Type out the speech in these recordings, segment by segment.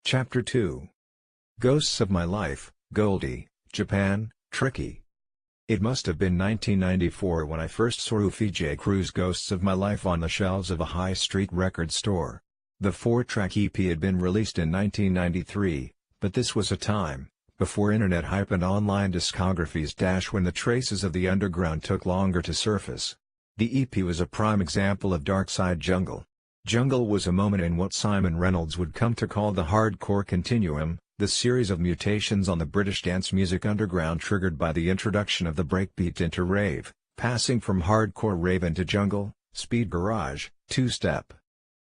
Chapter 2. Ghosts of My Life, Goldie, Japan, Tricky. It must have been 1994 when I first saw Rufiji Crew's Ghosts of My Life on the shelves of a high street record store. The 4-track EP had been released in 1993, but this was a time before internet hype and online discographies when the traces of the underground took longer to surface. The EP was a prime example of darkside jungle. Jungle was a moment in what Simon Reynolds would come to call the hardcore continuum, the series of mutations on the British dance music underground triggered by the introduction of the breakbeat into rave, passing from hardcore rave into jungle, speed garage, two-step.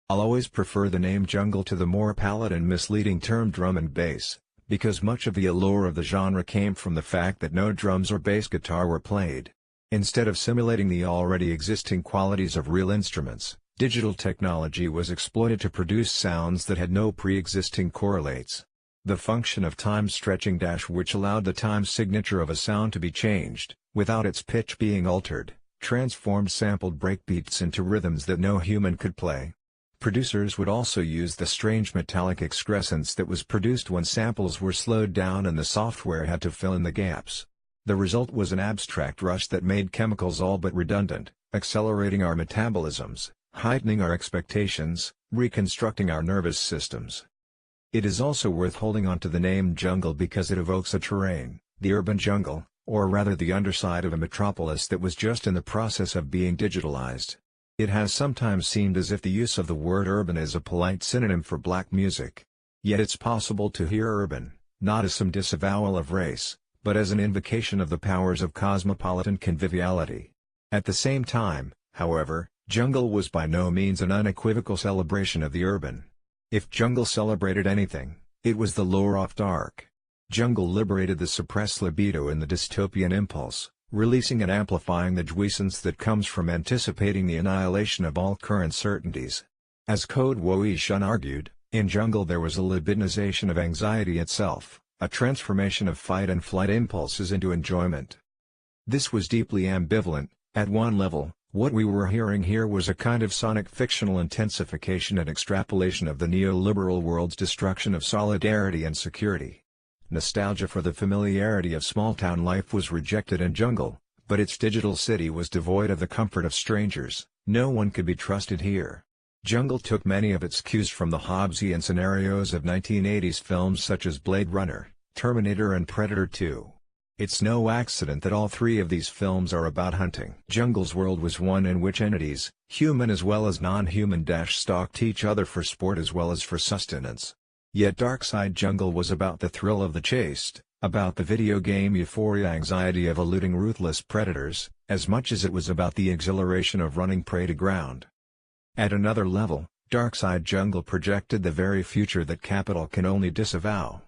I'll always prefer the name jungle to the more pallid and misleading term drum and bass, because much of the allure of the genre came from the fact that no drums or bass guitar were played. Instead of simulating the already existing qualities of real instruments, digital technology was exploited to produce sounds that had no pre-existing correlates. The function of time stretching which allowed the time signature of a sound to be changed, without its pitch being altered, transformed sampled breakbeats into rhythms that no human could play. Producers would also use the strange metallic excrescence that was produced when samples were slowed down and the software had to fill in the gaps. The result was an abstract rush that made chemicals all but redundant, accelerating our metabolisms, heightening our expectations, reconstructing our nervous systems. It is also worth holding on to the name jungle because it evokes a terrain, the urban jungle, or rather the underside of a metropolis that was just in the process of being digitalized. It has sometimes seemed as if the use of the word urban is a polite synonym for black music. Yet it's possible to hear urban, not as some disavowal of race, but as an invocation of the powers of cosmopolitan conviviality. At the same time, however, jungle was by no means an unequivocal celebration of the urban. If jungle celebrated anything, it was the lure of dark. Jungle liberated the suppressed libido in the dystopian impulse, releasing and amplifying the jouissance that comes from anticipating the annihilation of all current certainties. As Code Woe Shun argued, in jungle there was a libidinization of anxiety itself, a transformation of fight and flight impulses into enjoyment. This was deeply ambivalent. At one level, what we were hearing here was a kind of sonic fictional intensification and extrapolation of the neoliberal world's destruction of solidarity and security. Nostalgia for the familiarity of small-town life was rejected in jungle, but its digital city was devoid of the comfort of strangers. No one could be trusted here. Jungle took many of its cues from the Hobbesian scenarios of 1980s films such as Blade Runner, Terminator and Predator 2. It's no accident that all three of these films are about hunting. Jungle's world was one in which entities, human as well as non-human, stalked each other for sport as well as for sustenance. Yet Darkside Jungle was about the thrill of the chase, about the video game euphoria anxiety of eluding ruthless predators, as much as it was about the exhilaration of running prey to ground. At another level, Darkside Jungle projected the very future that capital can only disavow.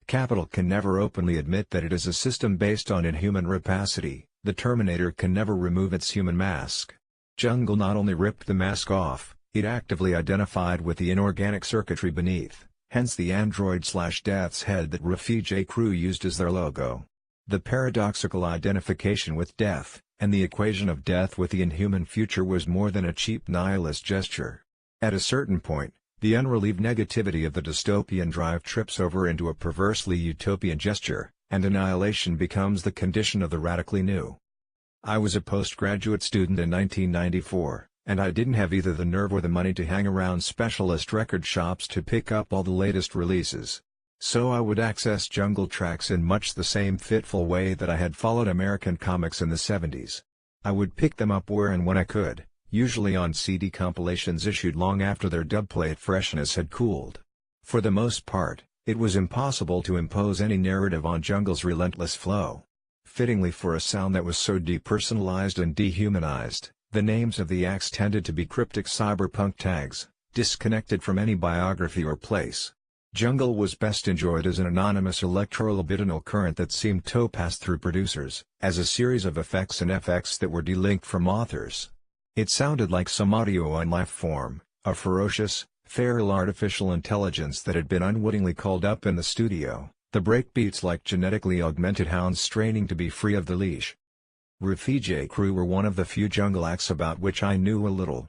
Capital can never openly admit that it is a system based on inhuman rapacity. The Terminator can never remove its human mask. Jungle not only ripped the mask off, it actively identified with the inorganic circuitry beneath, hence the android/death's head that Rufiji Crew used as their logo. The paradoxical identification with death, and the equation of death with the inhuman future was more than a cheap nihilist gesture. At a certain point, the unrelieved negativity of the dystopian drive trips over into a perversely utopian gesture, and annihilation becomes the condition of the radically new. I was a postgraduate student in 1994, and I didn't have either the nerve or the money to hang around specialist record shops to pick up all the latest releases. So I would access jungle tracks in much the same fitful way that I had followed American comics in the 70s. I would pick them up where and when I could, usually on CD compilations issued long after their dubplate freshness had cooled. For the most part, it was impossible to impose any narrative on jungle's relentless flow. Fittingly for a sound that was so depersonalized and dehumanized, the names of the acts tended to be cryptic cyberpunk tags, disconnected from any biography or place. Jungle was best enjoyed as an anonymous electro-libidinal current that seemed to pass through producers, as a series of effects and FX that were delinked from authors. It sounded like some audio life form, a ferocious, feral artificial intelligence that had been unwittingly called up in the studio, the breakbeats like genetically augmented hounds straining to be free of the leash. Rufiji Crew were one of the few jungle acts about which I knew a little.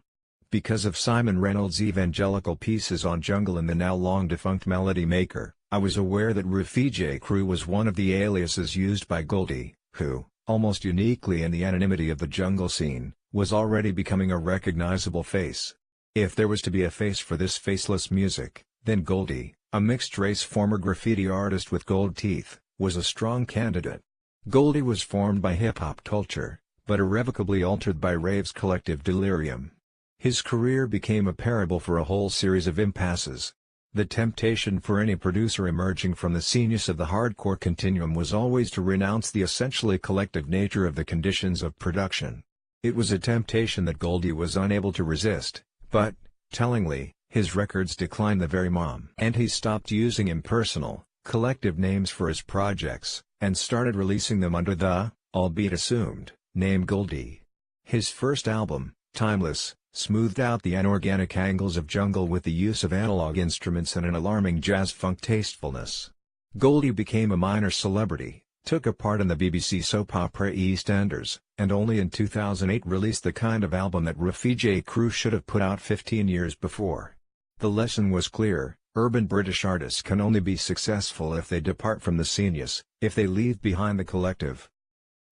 Because of Simon Reynolds' evangelical pieces on Jungle and the now long-defunct Melody Maker, I was aware that Rafiji Crew was one of the aliases used by Goldie, who, almost uniquely in the anonymity of the jungle scene, was already becoming a recognizable face. If there was to be a face for this faceless music, then Goldie, a mixed-race former graffiti artist with gold teeth, was a strong candidate. Goldie was formed by hip-hop culture, but irrevocably altered by rave's collective delirium. His career became a parable for a whole series of impasses. The temptation for any producer emerging from the scenius of the hardcore continuum was always to renounce the essentially collective nature of the conditions of production. It was a temptation that Goldie was unable to resist, but, tellingly, his records declined the very moment. And he stopped using impersonal, collective names for his projects, and started releasing them under the, albeit assumed, name Goldie. His first album, Timeless, smoothed out the anorganic angles of jungle with the use of analog instruments and an alarming jazz-funk tastefulness. Goldie became a minor celebrity, took a part in the BBC soap opera EastEnders, and only in 2008 released the kind of album that Rafiji Crew should have put out 15 years before. The lesson was clear: urban British artists can only be successful if they depart from the scenius, if they leave behind the collective.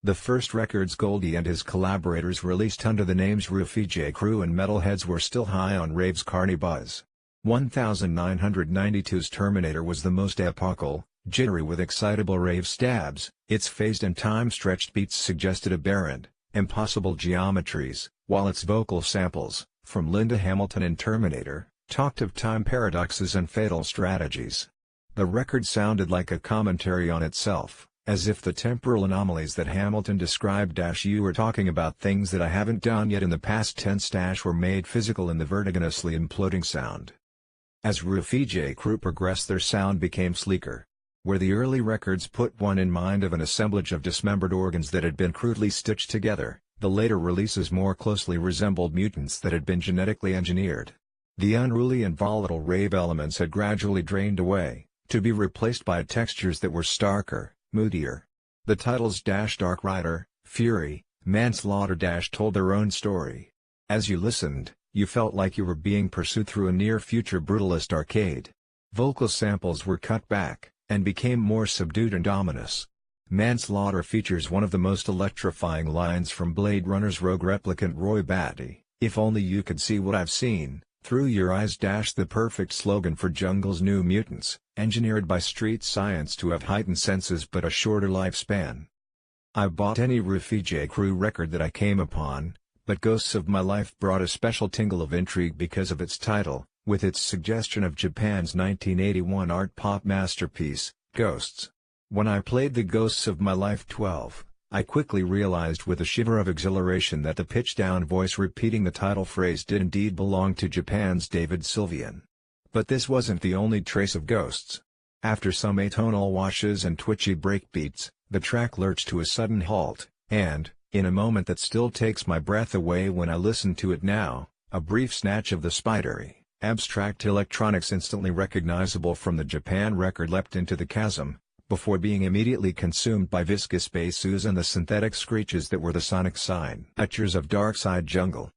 The first records Goldie and his collaborators released under the names Rafiji Crew and Metalheads were still high on rave's carny buzz. 1992's Terminator was the most epochal, jittery with excitable rave stabs. Its phased and time-stretched beats suggested aberrant, impossible geometries, while its vocal samples, from Linda Hamilton in Terminator, talked of time paradoxes and fatal strategies. The record sounded like a commentary on itself, as if the temporal anomalies that Hamilton described - "You were talking about things that I haven't done yet in the past tense - were made physical in the vertiginously imploding sound." As Rafiji Crew progressed, their sound became sleeker. Where the early records put one in mind of an assemblage of dismembered organs that had been crudely stitched together, the later releases more closely resembled mutants that had been genetically engineered. The unruly and volatile rave elements had gradually drained away, to be replaced by textures that were starker, moodier. The titles - Dark Rider, Fury, Manslaughter - told their own story. As you listened, you felt like you were being pursued through a near-future brutalist arcade. Vocal samples were cut back, and became more subdued and ominous. Manslaughter features one of the most electrifying lines from Blade Runner's rogue replicant Roy Batty: "If only you could see what I've seen, through your eyes." The perfect slogan for Jungle's New Mutants, engineered by street science to have heightened senses but a shorter lifespan. I bought any Rafiji Crew record that I came upon, but Ghosts of My Life brought a special tingle of intrigue because of its title, with its suggestion of Japan's 1981 art pop masterpiece, Ghosts. When I played the Ghosts of My Life 12, I quickly realized with a shiver of exhilaration that the pitch-down voice repeating the title phrase did indeed belong to Japan's David Sylvian. But this wasn't the only trace of Ghosts. After some atonal washes and twitchy breakbeats, the track lurched to a sudden halt, and, in a moment that still takes my breath away when I listen to it now, a brief snatch of the spidery, abstract electronics instantly recognizable from the Japan record leapt into the chasm, before being immediately consumed by viscous bass ooze and the synthetic screeches that were the sonic signatures of Darkside Jungle.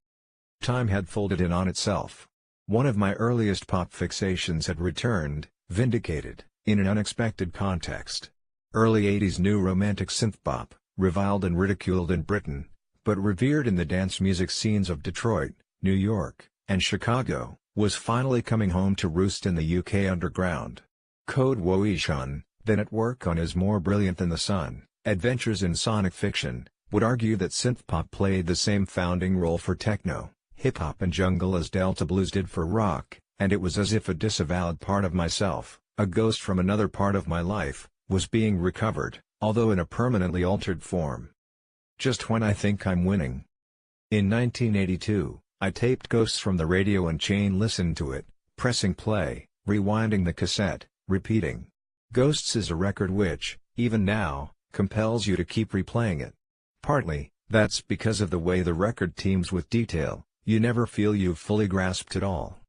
Time had folded in on itself. One of my earliest pop fixations had returned, vindicated, in an unexpected context. Early 80s new romantic synthpop, reviled and ridiculed in Britain, but revered in the dance music scenes of Detroit, New York, and Chicago, was finally coming home to roost in the UK underground. Code Woishun, then at work on his More Brilliant Than the Sun, Adventures in Sonic Fiction, would argue that synthpop played the same founding role for techno, hip-hop and jungle as Delta blues did for rock, and it was as if a disavowed part of myself, a ghost from another part of my life, was being recovered, although in a permanently altered form. Just when I think I'm winning. In 1982, I taped Ghosts from the radio and chain listened to it, pressing play, rewinding the cassette, repeating. Ghosts is a record which, even now, compels you to keep replaying it. Partly, that's because of the way the record teems with detail. You never feel you've fully grasped it all.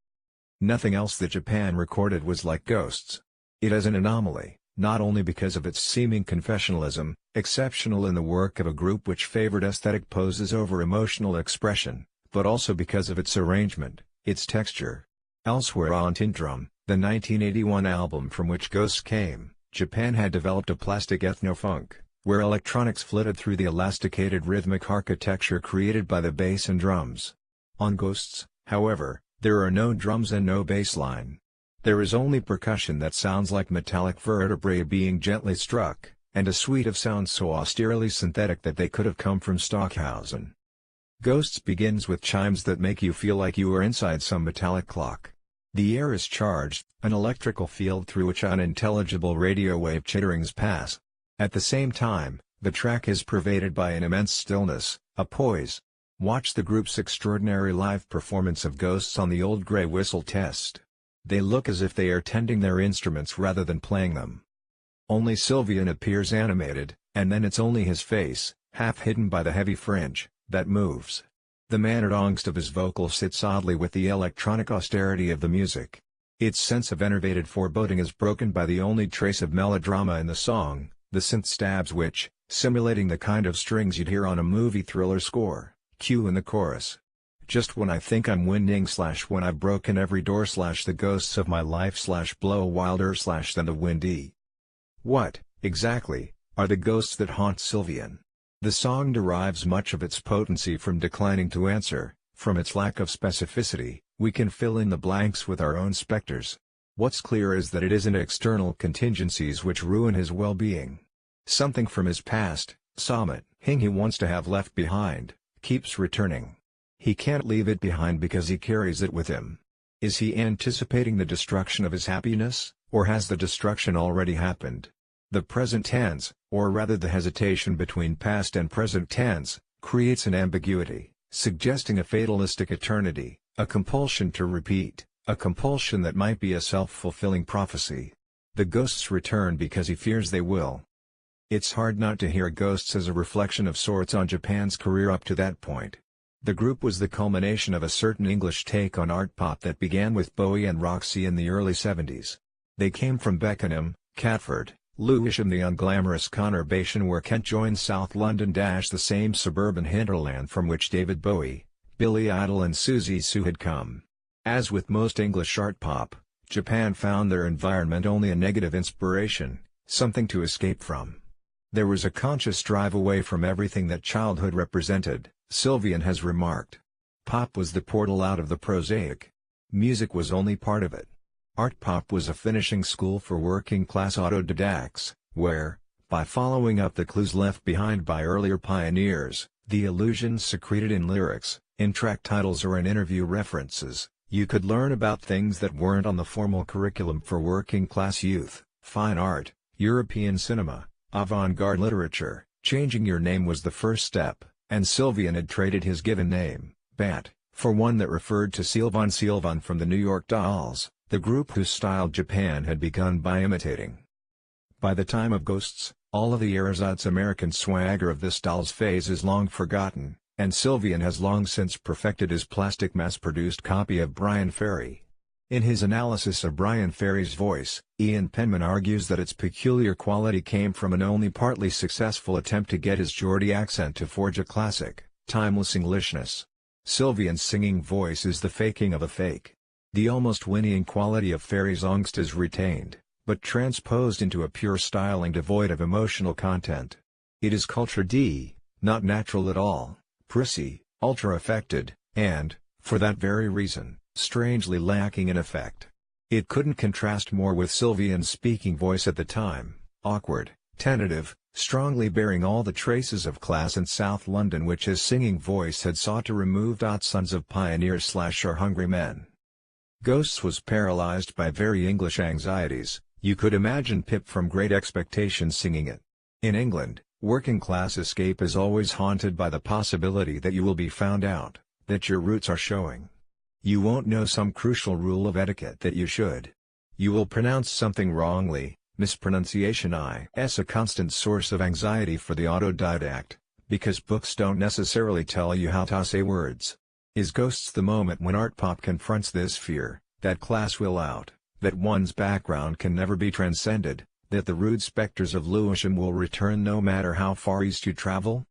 Nothing else that Japan recorded was like Ghosts. It is an anomaly, not only because of its seeming confessionalism, exceptional in the work of a group which favored aesthetic poses over emotional expression, but also because of its arrangement, its texture. Elsewhere on Tintrum, the 1981 album from which Ghosts came, Japan had developed a plastic ethno-funk, where electronics flitted through the elasticated rhythmic architecture created by the bass and drums. On Ghosts, however, there are no drums and no bass line. There is only percussion that sounds like metallic vertebrae being gently struck, and a suite of sounds so austerely synthetic that they could have come from Stockhausen. Ghosts begins with chimes that make you feel like you are inside some metallic clock. The air is charged, an electrical field through which unintelligible radio wave chitterings pass. At the same time, the track is pervaded by an immense stillness, a poise. Watch the group's extraordinary live performance of Ghosts on the Old Grey Whistle Test. They look as if they are tending their instruments rather than playing them. Only Sylvian appears animated, and then it's only his face, half hidden by the heavy fringe, that moves. The mannered angst of his vocals sits oddly with the electronic austerity of the music. Its sense of enervated foreboding is broken by the only trace of melodrama in the song, the synth stabs which, simulating the kind of strings you'd hear on a movie thriller score, cue in the chorus. Just when I think I'm winning / when I've broken every door / the ghosts of my life / blow wilder / than the windy. What, exactly, are the ghosts that haunt Sylvian? The song derives much of its potency from declining to answer. From its lack of specificity, we can fill in the blanks with our own specters. What's clear is that it isn't external contingencies which ruin his well-being. Something from his past, something he wants to have left behind, keeps returning. He can't leave it behind because he carries it with him. Is he anticipating the destruction of his happiness, or has the destruction already happened? The present tense, or rather the hesitation between past and present tense, creates an ambiguity, suggesting a fatalistic eternity, a compulsion to repeat, a compulsion that might be a self-fulfilling prophecy. The ghosts return because he fears they will. It's hard not to hear Ghosts as a reflection of sorts on Japan's career up to that point. The group was the culmination of a certain English take on art pop that began with Bowie and Roxy in the early 70s. They came from Beckenham, Catford, Lewisham, the unglamorous conurbation where Kent joins South London, the same suburban hinterland from which David Bowie, Billy Idol and Susie Sue had come. As with most English art pop, Japan found their environment only a negative inspiration, something to escape from. There was a conscious drive away from everything that childhood represented, Sylvian has remarked. Pop was the portal out of the prosaic. Music was only part of it. Art pop was a finishing school for working-class autodidacts, where, by following up the clues left behind by earlier pioneers, the illusions secreted in lyrics, in track titles or in interview references, you could learn about things that weren't on the formal curriculum for working-class youth: fine art, European cinema, avant-garde literature. Changing your name was the first step, and Sylvian had traded his given name, Bat, for one that referred to Sylvan from the New York Dolls, the group whose style Japan had begun by imitating. By the time of Ghosts, all of the ersatz American swagger of this Dolls phase is long forgotten, and Sylvian has long since perfected his plastic mass-produced copy of Bryan Ferry. In his analysis of Bryan Ferry's voice, Ian Penman argues that its peculiar quality came from an only partly successful attempt to get his Geordie accent to forge a classic, timeless Englishness. Sylvian's singing voice is the faking of a fake. The almost whinnying quality of Ferry's angst is retained, but transposed into a pure styling devoid of emotional content. It is culture D, not natural at all, prissy, ultra-affected, and, for that very reason, strangely lacking in effect. It couldn't contrast more with Sylvian's speaking voice at the time, awkward, tentative, strongly bearing all the traces of class and South London which his singing voice had sought to remove. Sons of pioneers / are hungry men. Ghosts was paralyzed by very English anxieties. You could imagine Pip from Great Expectations singing it. In England, working-class escape is always haunted by the possibility that you will be found out, that your roots are showing. You won't know some crucial rule of etiquette that you should. You will pronounce something wrongly. Mispronunciation is a constant source of anxiety for the autodidact, because books don't necessarily tell you how to say words. Is Ghosts the moment when art pop confronts this fear, that class will out, that one's background can never be transcended, that the rude specters of Lewisham will return no matter how far east you travel?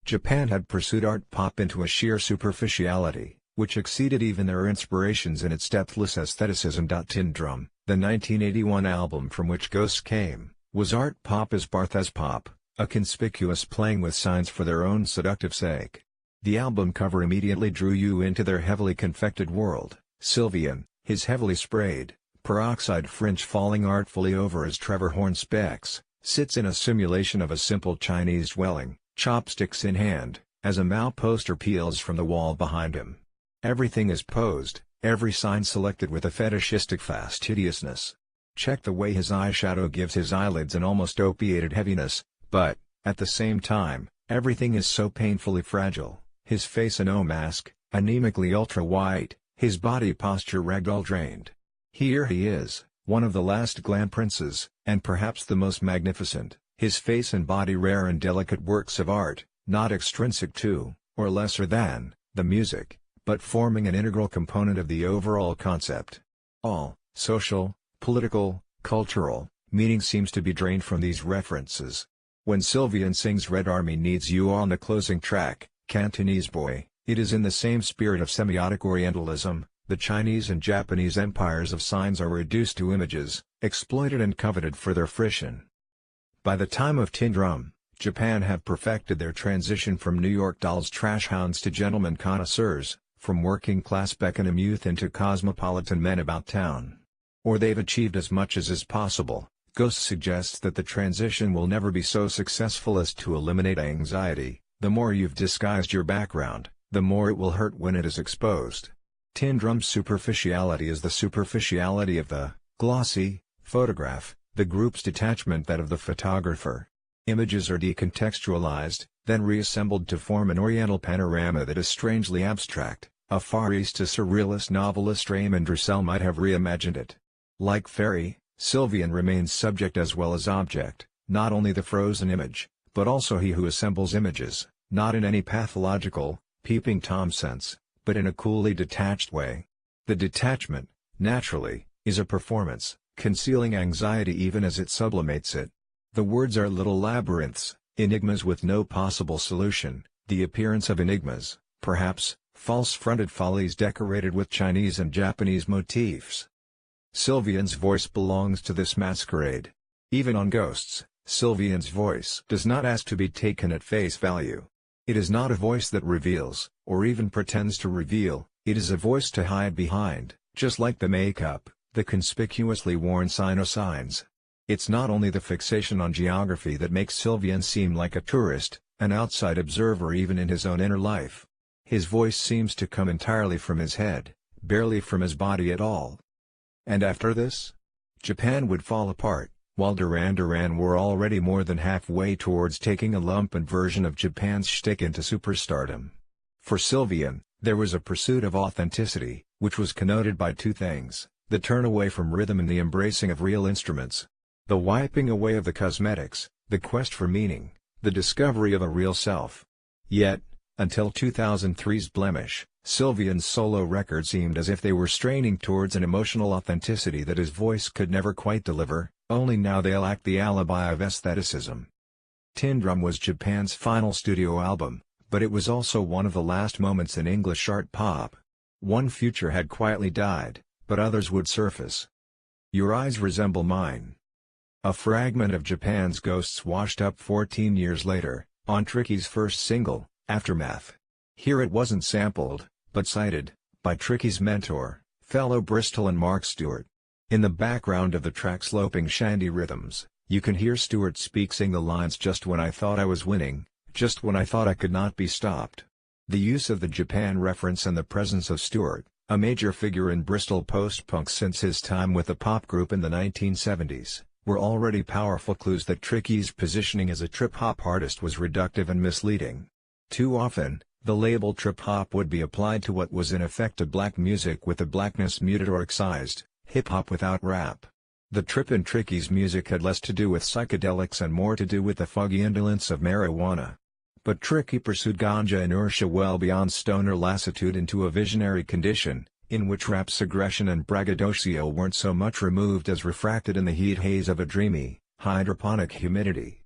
Japan had pursued art pop into a sheer superficiality, which exceeded even their inspirations in its depthless aestheticism. Tin Drum, the 1981 album from which Ghosts came, was art pop as barth as pop, a conspicuous playing with signs for their own seductive sake. The album cover immediately drew you into their heavily confected world. Sylvian, his heavily sprayed, peroxide fringe falling artfully over his Trevor Horn specs, sits in a simulation of a simple Chinese dwelling, chopsticks in hand, as a Mao poster peels from the wall behind him. Everything is posed, every sign selected with a fetishistic fastidiousness. Check the way his eyeshadow gives his eyelids an almost opiated heaviness, but, at the same time, everything is so painfully fragile, his face a no mask, anemically ultra-white, his body posture ragdoll drained. Here he is, one of the last glam princes, and perhaps the most magnificent, his face and body rare and delicate works of art, not extrinsic to, or lesser than, the music, but forming an integral component of the overall concept. All, social, political, cultural, meaning seems to be drained from these references. When Sylvian sings Red Army Needs You on the closing track, Cantonese Boy, it is in the same spirit of semiotic Orientalism. The Chinese and Japanese empires of signs are reduced to images, exploited and coveted for their fruition. By the time of Tin Drum, Japan had perfected their transition from New York dolls trash hounds to gentlemen connoisseurs, from working-class Beckenham youth into cosmopolitan men about town. Or they've achieved as much as is possible. Ghost suggests that the transition will never be so successful as to eliminate anxiety. The more you've disguised your background, the more it will hurt when it is exposed. Tin Drum's superficiality is the superficiality of the glossy photograph, the group's detachment that of the photographer. Images are decontextualized, then reassembled to form an oriental panorama that is strangely abstract. A Far East to surrealist novelist Raymond Roussel might have reimagined it. Like Fairy, Sylvian remains subject as well as object, not only the frozen image, but also he who assembles images, not in any pathological, peeping Tom sense, but in a coolly detached way. The detachment, naturally, is a performance, concealing anxiety even as it sublimates it. The words are little labyrinths, enigmas with no possible solution, the appearance of enigmas, perhaps, false-fronted follies decorated with Chinese and Japanese motifs. Sylvian's voice belongs to this masquerade. Even on Ghosts, Sylvian's voice does not ask to be taken at face value. It is not a voice that reveals, or even pretends to reveal, it is a voice to hide behind, just like the makeup, the conspicuously worn signs. It's not only the fixation on geography that makes Sylvian seem like a tourist, an outside observer even in his own inner life. His voice seems to come entirely from his head, barely from his body at all. And after this? Japan would fall apart, while Duran Duran were already more than halfway towards taking a lumpen version of Japan's shtick into superstardom. For Sylvian, there was a pursuit of authenticity, which was connoted by two things: the turn away from rhythm and the embracing of real instruments. The wiping away of the cosmetics, the quest for meaning, the discovery of a real self. Yet, until 2003's Blemish, Sylvian's solo record seemed as if they were straining towards an emotional authenticity that his voice could never quite deliver, only now they lacked the alibi of aestheticism. Tin Drum was Japan's final studio album, but it was also one of the last moments in English art pop. One future had quietly died, but others would surface. Your Eyes Resemble Mine. A fragment of Japan's Ghosts washed up 14 years later, on Tricky's first single, Aftermath. Here it wasn't sampled, but cited, by Tricky's mentor, fellow Bristol and Mark Stewart. In the background of the track's loping shandy rhythms, you can hear Stewart sing the lines "Just when I thought I was winning, just when I thought I could not be stopped." The use of the Japan reference and the presence of Stewart, a major figure in Bristol post-punk since his time with the pop group in the 1970s, were already powerful clues that Tricky's positioning as a trip-hop artist was reductive and misleading. Too often, the label trip-hop would be applied to what was in effect a black music with the blackness muted or excised, hip-hop without rap. The trip in Tricky's music had less to do with psychedelics and more to do with the foggy indolence of marijuana. But Tricky pursued ganja inertia well beyond stoner lassitude into a visionary condition, in which rap's aggression and braggadocio weren't so much removed as refracted in the heat haze of a dreamy, hydroponic humidity.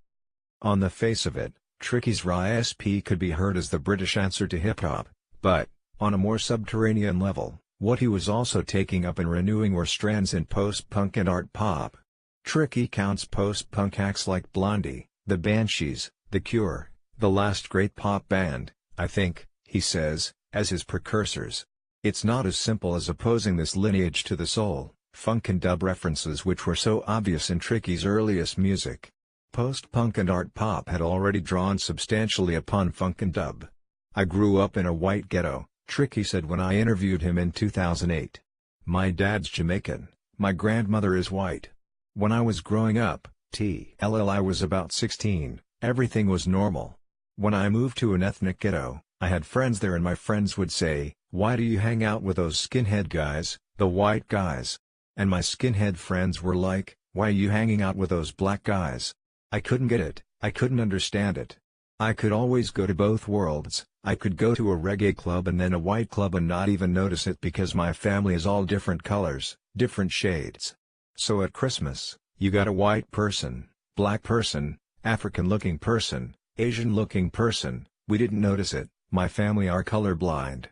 On the face of it, Tricky's raw SP could be heard as the British answer to hip-hop, but, on a more subterranean level, what he was also taking up and renewing were strands in post-punk and art pop. Tricky counts post-punk acts like Blondie, the Banshees, The Cure, the last great pop band, I think, he says, as his precursors. It's not as simple as opposing this lineage to the soul, funk and dub references which were so obvious in Tricky's earliest music. Post-punk and art pop had already drawn substantially upon funk and dub. I grew up in a white ghetto, Tricky said when I interviewed him in 2008. My dad's Jamaican, my grandmother is white. When I was growing up, I was about 16, everything was normal. When I moved to an ethnic ghetto, I had friends there and my friends would say, "Why do you hang out with those skinhead guys, the white guys?" And my skinhead friends were like, "Why are you hanging out with those black guys?" I couldn't get it, I couldn't understand it. I could always go to both worlds, I could go to a reggae club and then a white club and not even notice it because my family is all different colors, different shades. So at Christmas, you got a white person, black person, African-looking person, Asian-looking person, we didn't notice it, my family are colorblind.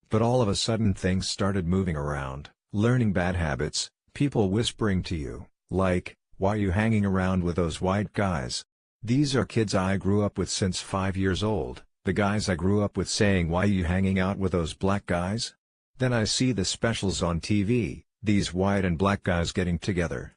But all of a sudden things started moving around, learning bad habits, people whispering to you, like, "Why are you hanging around with those white guys?" These are kids I grew up with since 5 years old, the guys I grew up with saying, "Why are you hanging out with those black guys?" Then I see the specials on TV, these white and black guys getting together.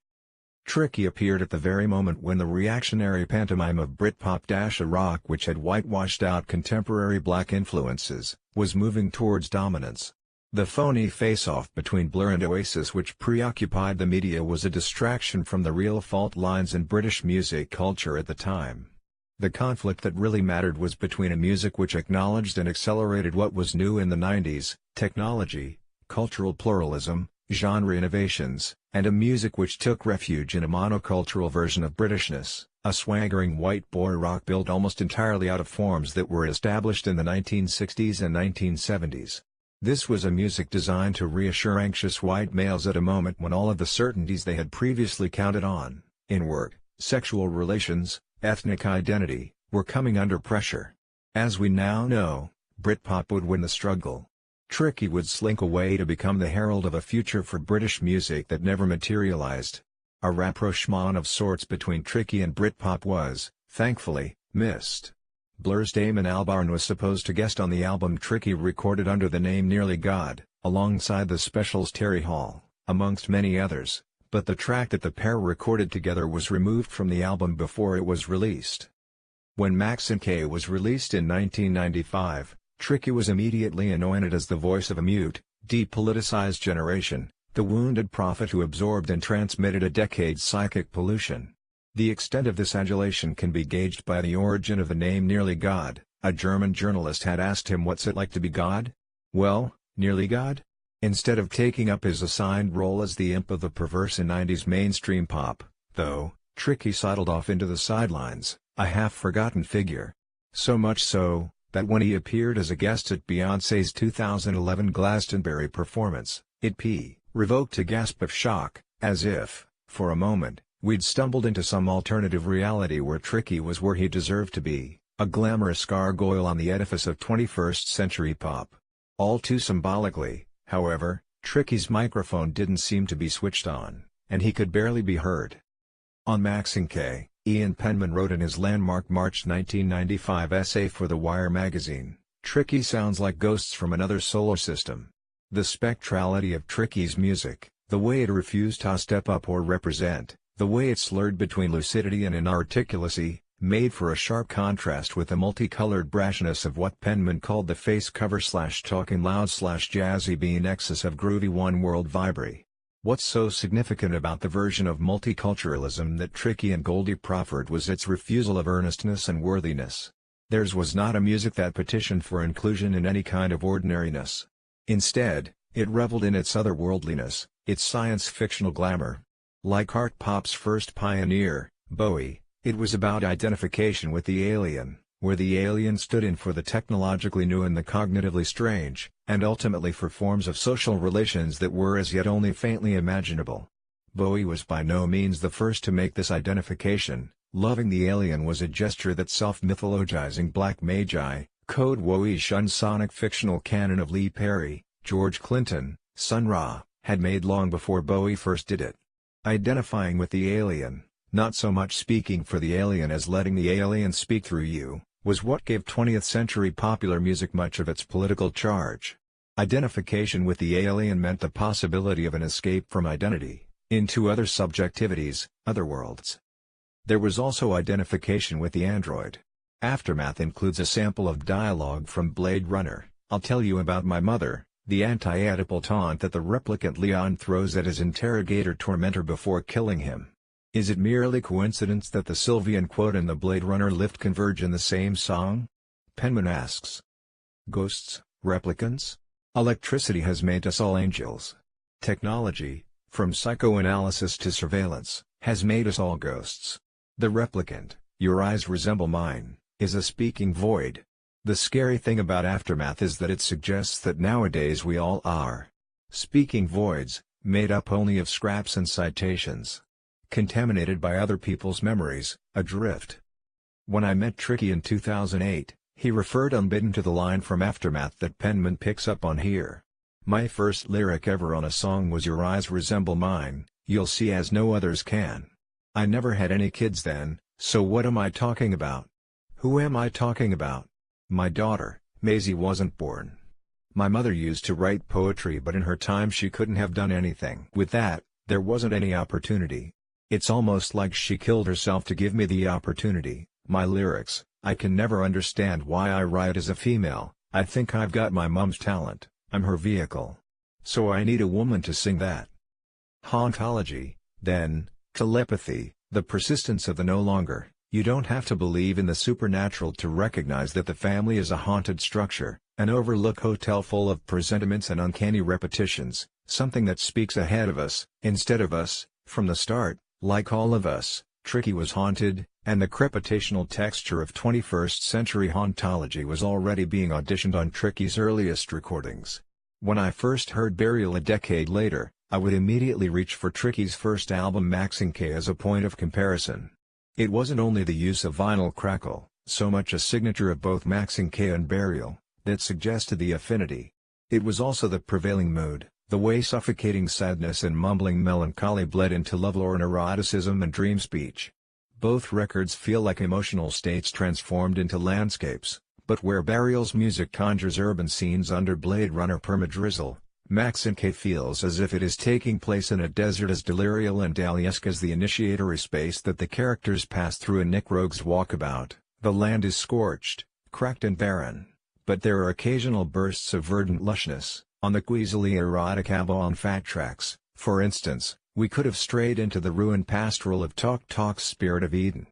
Tricky appeared at the very moment when the reactionary pantomime of Britpop-rock, which had whitewashed out contemporary black influences, was moving towards dominance. The phony face-off between Blur and Oasis which preoccupied the media was a distraction from the real fault lines in British music culture at the time. The conflict that really mattered was between a music which acknowledged and accelerated what was new in the 90s, technology, cultural pluralism, genre innovations, and a music which took refuge in a monocultural version of Britishness, a swaggering white boy rock built almost entirely out of forms that were established in the 1960s and 1970s. This was a music designed to reassure anxious white males at a moment when all of the certainties they had previously counted on, in work, sexual relations, ethnic identity, were coming under pressure. As we now know, Britpop would win the struggle. Tricky would slink away to become the herald of a future for British music that never materialized. A rapprochement of sorts between Tricky and Britpop was, thankfully, missed. Blur's Damon Albarn was supposed to guest on the album Tricky recorded under the name Nearly God, alongside the Specials' Terry Hall, amongst many others, but the track that the pair recorded together was removed from the album before it was released. When Max and K was released in 1995, Tricky was immediately anointed as the voice of a mute, depoliticized generation, the wounded prophet who absorbed and transmitted a decade's psychic pollution. The extent of this adulation can be gauged by the origin of the name Nearly God. A German journalist had asked him, "What's it like to be God?" "Well, nearly God?" Instead of taking up his assigned role as the imp of the perverse in 90s mainstream pop, though, Tricky sidled off into the sidelines, a half-forgotten figure. So much so, that when he appeared as a guest at Beyoncé's 2011 Glastonbury performance, it revoked a gasp of shock, as if, for a moment, we'd stumbled into some alternative reality where Tricky was where he deserved to be, a glamorous gargoyle on the edifice of 21st century pop. All too symbolically, however, Tricky's microphone didn't seem to be switched on, and he could barely be heard. On Max and K, Ian Penman wrote in his landmark March 1995 essay for The Wire magazine, "Tricky sounds like ghosts from another solar system." The spectrality of Tricky's music, the way it refused to step up or represent, the way it slurred between lucidity and inarticulacy, made for a sharp contrast with the multicolored brashness of what Penman called the face cover / talking loud / jazzy bean excess of groovy one world vibray. What's so significant about the version of multiculturalism that Tricky and Goldie proffered was its refusal of earnestness and worthiness. Theirs was not a music that petitioned for inclusion in any kind of ordinariness. Instead, it reveled in its otherworldliness, its science-fictional glamour. Like art pop's first pioneer, Bowie, it was about identification with the alien, where the alien stood in for the technologically new and the cognitively strange, and ultimately for forms of social relations that were as yet only faintly imaginable. Bowie was by no means the first to make this identification, Loving the alien was a gesture that self-mythologizing black magi, code woe-ish unsonic fictional canon of Lee Perry, George Clinton, Sun Ra, had made long before Bowie first did it. Identifying with the alien, not so much speaking for the alien as letting the alien speak through you, was what gave 20th century popular music much of its political charge. Identification with the alien meant the possibility of an escape from identity, into other subjectivities, other worlds. There was also identification with the android. Aftermath includes a sample of dialogue from Blade Runner, "I'll tell you about my mother," the anti-Oedipal taunt that the replicant Leon throws at his interrogator-tormentor before killing him. Is it merely coincidence that the Sylvian quote and the Blade Runner lift converge in the same song? Penman asks. Ghosts, replicants? Electricity has made us all angels. Technology, from psychoanalysis to surveillance, has made us all ghosts. The replicant, "Your eyes resemble mine," is a speaking void. The scary thing about Aftermath is that it suggests that nowadays we all are speaking voids, made up only of scraps and citations. Contaminated by other people's memories, adrift. When I met Tricky in 2008, he referred unbidden to the line from Aftermath that Penman picks up on here. "My first lyric ever on a song was 'Your eyes resemble mine, you'll see as no others can.' I never had any kids then, so what am I talking about? Who am I talking about? My daughter, Maisie, wasn't born. My mother used to write poetry, but in her time she couldn't have done anything with that, there wasn't any opportunity. It's almost like she killed herself to give me the opportunity. My lyrics, I can never understand why I write as a female, I think I've got my mom's talent, I'm her vehicle. So I need a woman to sing that." Hauntology, then, telepathy, the persistence of the no longer. You don't have to believe in the supernatural to recognize that the family is a haunted structure, an overlooked hotel full of presentiments and uncanny repetitions, something that speaks ahead of us, instead of us, from the start. Like all of us, Tricky was haunted, and the crepitational texture of 21st century hauntology was already being auditioned on Tricky's earliest recordings. When I first heard Burial a decade later, I would immediately reach for Tricky's first album Maxine K as a point of comparison. It wasn't only the use of vinyl crackle, so much a signature of both Maxine K and Burial, that suggested the affinity. It was also the prevailing mood, the way suffocating sadness and mumbling melancholy bled into lovelorn eroticism and dream speech. Both records feel like emotional states transformed into landscapes, but where Burial's music conjures urban scenes under Blade Runner permadrizzle, Maxine K feels as if it is taking place in a desert as delirial and Dali-esque as the initiatory space that the characters pass through in Nick Rogue's Walkabout. The land is scorched, cracked and barren, but there are occasional bursts of verdant lushness. On the queasily erotic Avalon Fat Tracks, for instance, we could have strayed into the ruined pastoral of Talk Talk's Spirit of Eden.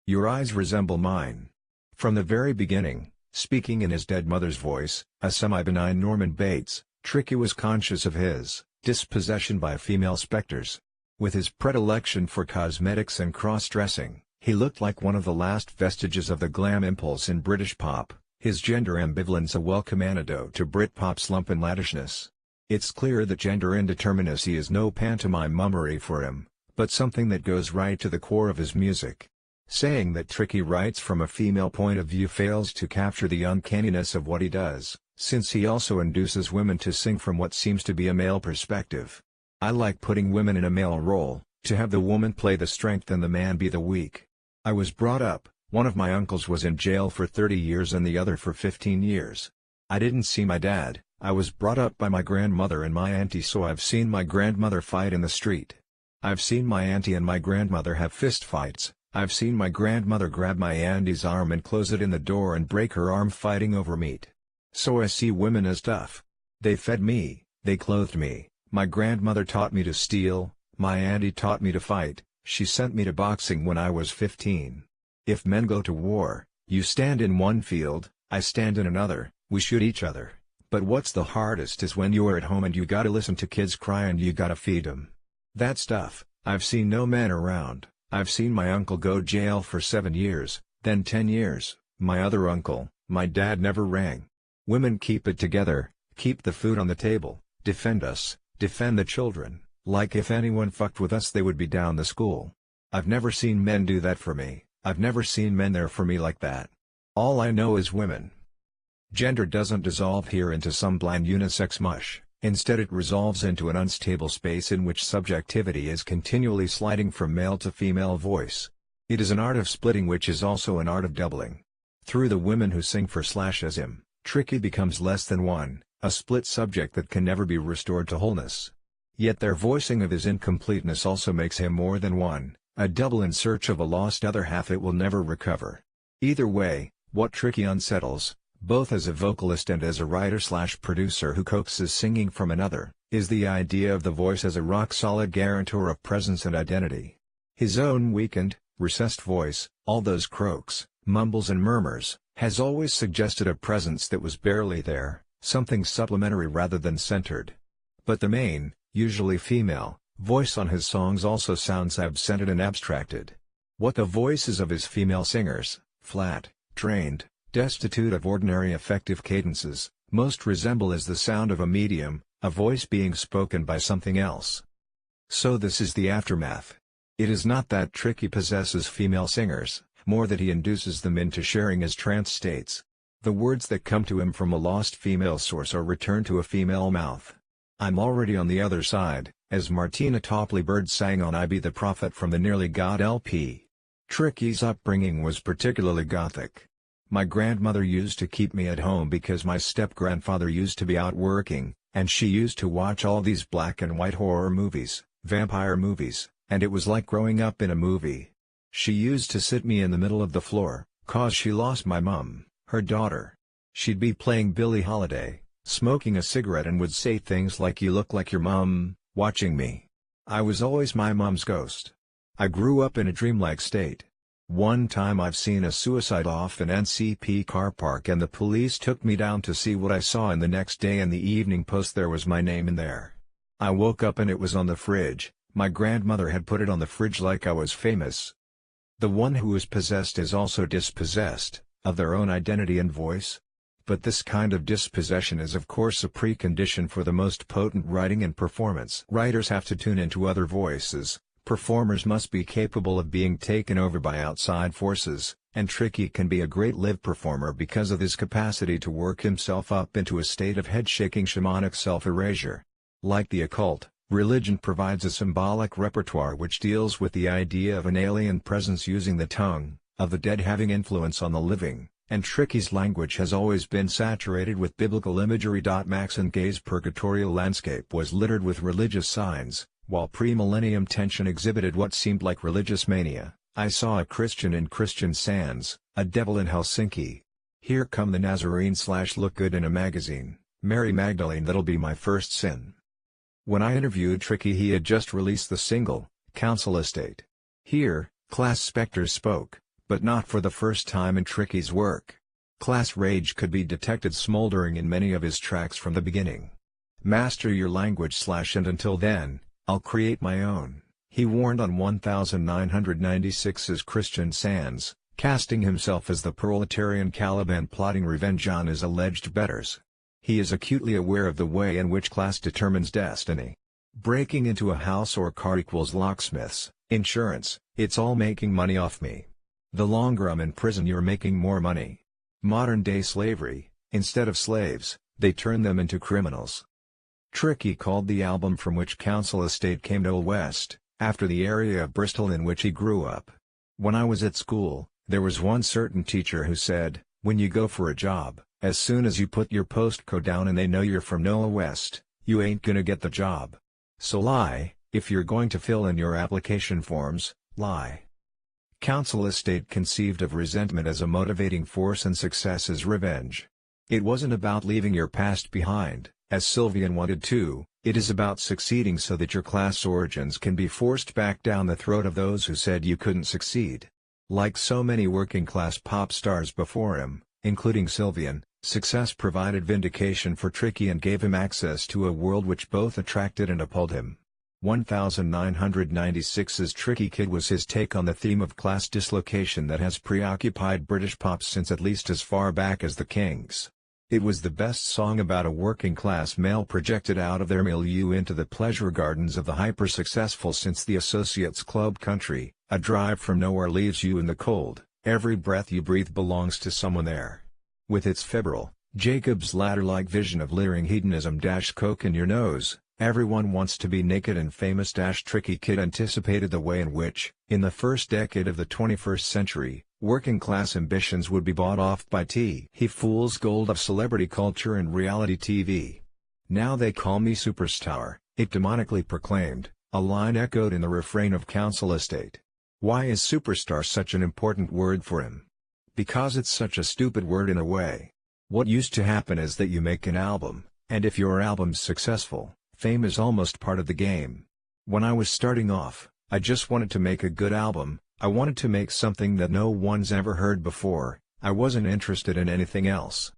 "Your eyes resemble mine." From the very beginning, speaking in his dead mother's voice, a semi-benign Norman Bates, Tricky was conscious of his dispossession by female specters. With his predilection for cosmetics and cross-dressing, he looked like one of the last vestiges of the glam impulse in British pop, his gender ambivalence a welcome antidote to Britpop's lump and laddishness. It's clear that gender indeterminacy is no pantomime mummery for him, but something that goes right to the core of his music. Saying that Tricky writes from a female point of view fails to capture the uncanniness of what he does, since he also induces women to sing from what seems to be a male perspective. I like putting women in a male role, to have the woman play the strength and the man be the weak. I was brought up, one of my uncles was in jail for 30 years and the other for 15 years. I didn't see my dad, I was brought up by my grandmother and my auntie, so I've seen my grandmother fight in the street. I've seen my auntie and my grandmother have fist fights. I've seen my grandmother grab my auntie's arm and close it in the door and break her arm fighting over meat. So I see women as tough. They fed me, they clothed me, my grandmother taught me to steal, my auntie taught me to fight, she sent me to boxing when I was 15. If men go to war, you stand in one field, I stand in another, we shoot each other, but what's the hardest is when you're at home and you gotta listen to kids cry and you gotta feed them. That stuff, I've seen no men around. I've seen my uncle go jail for 7 years, then 10 years, my other uncle, my dad never rang. Women keep it together, keep the food on the table, defend us, defend the children, like if anyone fucked with us they would be down the school. I've never seen men do that for me, I've never seen men there for me like that. All I know is women. Gender doesn't dissolve here into some bland unisex mush, instead it resolves into an unstable space in which subjectivity is continually sliding from male to female voice. It is an art of splitting which is also an art of doubling. Through the women who sing for as him, Tricky becomes less than one, a split subject that can never be restored to wholeness. Yet their voicing of his incompleteness also makes him more than one, a double in search of a lost other half it will never recover. Either way, what Tricky unsettles, both as a vocalist and as a writer/producer who coaxes singing from another, is the idea of the voice as a rock-solid guarantor of presence and identity. His own weakened, recessed voice, all those croaks, mumbles and murmurs, has always suggested a presence that was barely there, something supplementary rather than centered. But the main, usually female, voice on his songs also sounds absented and abstracted. What the voices of his female singers, flat, trained, destitute of ordinary effective cadences, most resemble is the sound of a medium, a voice being spoken by something else. So this is the aftermath. It is not that Tricky possesses female singers, more that he induces them into sharing his trance states. The words that come to him from a lost female source are returned to a female mouth. I'm already on the other side, as Martina Topley Bird sang on I Be the Prophet from the Nearly God LP. Tricky's upbringing was particularly gothic. My grandmother used to keep me at home because my step-grandfather used to be out working, and she used to watch all these black and white horror movies, vampire movies, and it was like growing up in a movie. She used to sit me in the middle of the floor, 'cause she lost my mum, her daughter. She'd be playing Billie Holiday, smoking a cigarette and would say things like "You look like your mum," watching me. I was always my mum's ghost. I grew up in a dreamlike state. One time I've seen a suicide off an NCP car park and the police took me down to see what I saw, and the next day in the Evening Post there was my name in there. I woke up and it was on the fridge. My grandmother had put it on the fridge like I was famous. The one who is possessed is also dispossessed, of their own identity and voice. But this kind of dispossession is of course a precondition for the most potent writing and performance. Writers have to tune into other voices, performers must be capable of being taken over by outside forces, and Tricky can be a great live performer because of his capacity to work himself up into a state of head-shaking shamanic self-erasure. Like the occult, religion provides a symbolic repertoire which deals with the idea of an alien presence using the tongue, of the dead having influence on the living, and Tricky's language has always been saturated with biblical imagery. Max and Gay's purgatorial landscape was littered with religious signs, while pre-millennium tension exhibited what seemed like religious mania. I saw a Christian in Christian Sands, a devil in Helsinki. Here come the Nazarene/look good in a magazine, Mary Magdalene that'll be my first sin. When I interviewed Tricky he had just released the single, Council Estate. Here, class specters spoke, but not for the first time in Tricky's work. Class rage could be detected smoldering in many of his tracks from the beginning. Master your language/ and until then, I'll create my own, he warned on 1996's Christian Sands, casting himself as the proletarian Caliban plotting revenge on his alleged betters. He is acutely aware of the way in which class determines destiny. Breaking into a house or car equals locksmiths, insurance, it's all making money off me. The longer I'm in prison you're making more money. Modern-day slavery, instead of slaves, they turn them into criminals. Tricky called the album from which Council Estate came Old West, after the area of Bristol in which he grew up. When I was at school, there was one certain teacher who said, when you go for a job, as soon as you put your postcode down and they know you're from Old West, you ain't gonna get the job. So lie, if you're going to fill in your application forms, lie. Council Estate conceived of resentment as a motivating force and success as revenge. It wasn't about leaving your past behind, as Sylvian wanted to, it is about succeeding so that your class origins can be forced back down the throat of those who said you couldn't succeed. Like so many working-class pop stars before him, including Sylvian, success provided vindication for Tricky and gave him access to a world which both attracted and appalled him. 1996's Tricky Kid was his take on the theme of class dislocation that has preoccupied British pop since at least as far back as the Kings. It was the best song about a working-class male projected out of their milieu into the pleasure gardens of the hyper-successful since the Associates Club Country, A drive from nowhere leaves you in the cold, every breath you breathe belongs to someone there. With its febrile, Jacob's ladder-like vision of leering hedonism - coke in your nose, everyone wants to be naked and famous - Tricky Kid anticipated the way in which, in the first decade of the 21st century, working-class ambitions would be bought off by He fool's gold of celebrity culture and reality TV. "Now they call me superstar," it demonically proclaimed, a line echoed in the refrain of Council Estate. Why is superstar such an important word for him? Because it's such a stupid word in a way. What used to happen is that you make an album, and if your album's successful, fame is almost part of the game. When I was starting off, I just wanted to make a good album, I wanted to make something that no one's ever heard before, I wasn't interested in anything else.